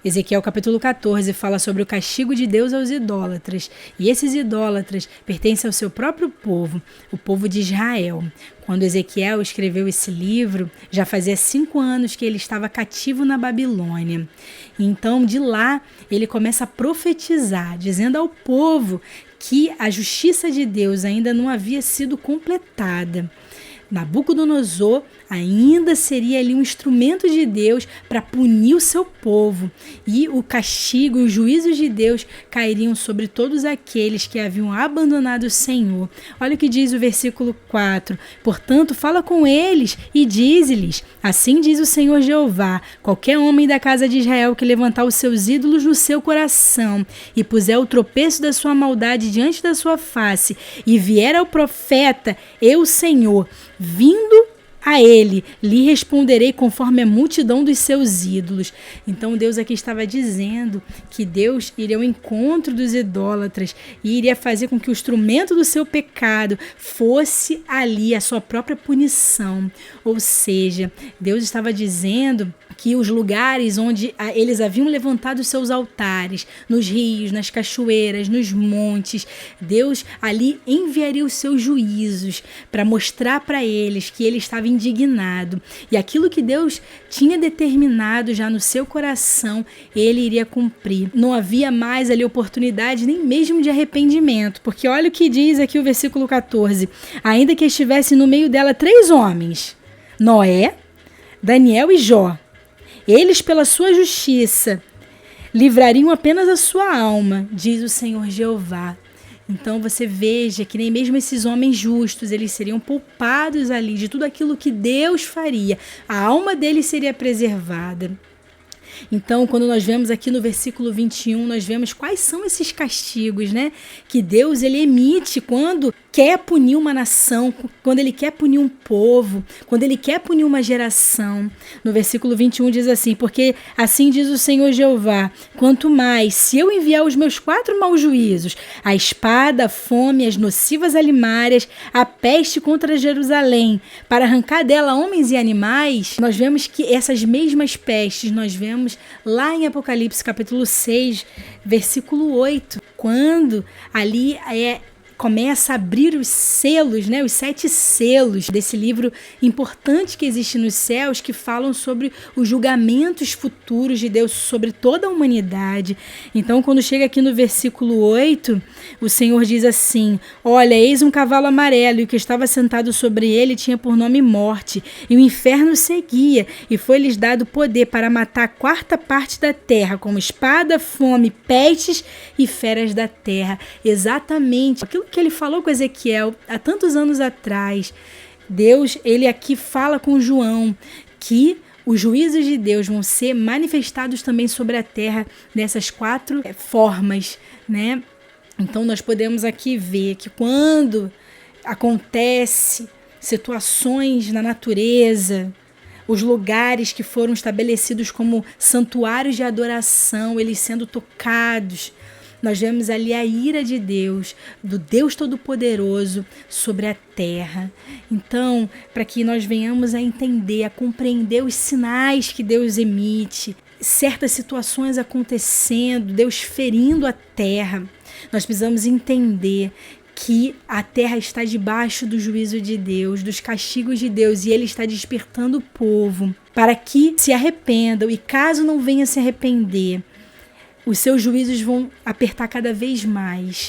Ezequiel capítulo 14 fala sobre o castigo de Deus aos idólatras. E esses idólatras pertencem ao seu próprio povo, o povo de Israel. Quando Ezequiel escreveu esse livro, já fazia 5 anos que ele estava cativo na Babilônia. Então, de lá, ele começa a profetizar, dizendo ao povo que a justiça de Deus ainda não havia sido completada. Nabucodonosor ainda seria ali um instrumento de Deus para punir o seu povo, e o castigo, os juízos de Deus cairiam sobre todos aqueles que haviam abandonado o Senhor. Olha o que diz o versículo 4: portanto, fala com eles e dize-lhes: assim diz o Senhor Jeová, qualquer homem da casa de Israel que levantar os seus ídolos no seu coração e puser o tropeço da sua maldade diante da sua face e vier ao profeta, eu, Senhor, vindo a ele, lhe responderei conforme a multidão dos seus ídolos. Então Deus aqui estava dizendo que Deus iria ao encontro dos idólatras e iria fazer com que o instrumento do seu pecado fosse ali a sua própria punição. Ou seja, Deus estava dizendo que os lugares onde eles haviam levantado os seus altares, nos rios, nas cachoeiras, nos montes, Deus ali enviaria os seus juízos para mostrar para eles que ele estava indignado. E aquilo que Deus tinha determinado já no seu coração, ele iria cumprir. Não havia mais ali oportunidade nem mesmo de arrependimento, porque olha o que diz aqui o versículo 14. Ainda que estivesse no meio dela 3 homens, Noé, Daniel e Jó, eles, pela sua justiça, livrariam apenas a sua alma, diz o Senhor Jeová. Então você veja que nem mesmo esses homens justos, eles seriam poupados ali de tudo aquilo que Deus faria. A alma deles seria preservada. Então, quando nós vemos aqui no versículo 21, nós vemos quais são esses castigos, né? Que Deus ele emite quando quer punir uma nação, quando ele quer punir um povo, quando ele quer punir uma geração. No versículo 21 diz assim: porque assim diz o Senhor Jeová, quanto mais, se eu enviar os meus 4 maus juízos, a espada, a fome, as nocivas alimárias, a peste contra Jerusalém, para arrancar dela homens e animais, nós vemos que essas mesmas pestes nós vemos lá em Apocalipse capítulo 6, versículo 8, quando ali começa a abrir os selos, né, os 7 selos desse livro importante que existe nos céus, que falam sobre os julgamentos futuros de Deus sobre toda a humanidade. Então, quando chega aqui no versículo 8, o Senhor diz assim: olha, eis um cavalo amarelo, e o que estava sentado sobre ele tinha por nome Morte, e o inferno seguia, e foi-lhes dado poder para matar a 4ª parte da terra, como espada, fome, pestes e feras da terra. Exatamente aquilo que ele falou com Ezequiel há tantos anos atrás. Deus, ele aqui fala com João que os juízos de Deus vão ser manifestados também sobre a terra nessas 4 formas, né? Então nós podemos aqui ver que quando acontece situações na natureza, os lugares que foram estabelecidos como santuários de adoração, eles sendo tocados, nós vemos ali a ira de Deus, do Deus Todo-Poderoso sobre a terra. Então, para que nós venhamos a entender, a compreender os sinais que Deus emite, certas situações acontecendo, Deus ferindo a terra, nós precisamos entender que a terra está debaixo do juízo de Deus, dos castigos de Deus, e ele está despertando o povo para que se arrependam, e caso não venha se arrepender, os seus juízos vão apertar cada vez mais.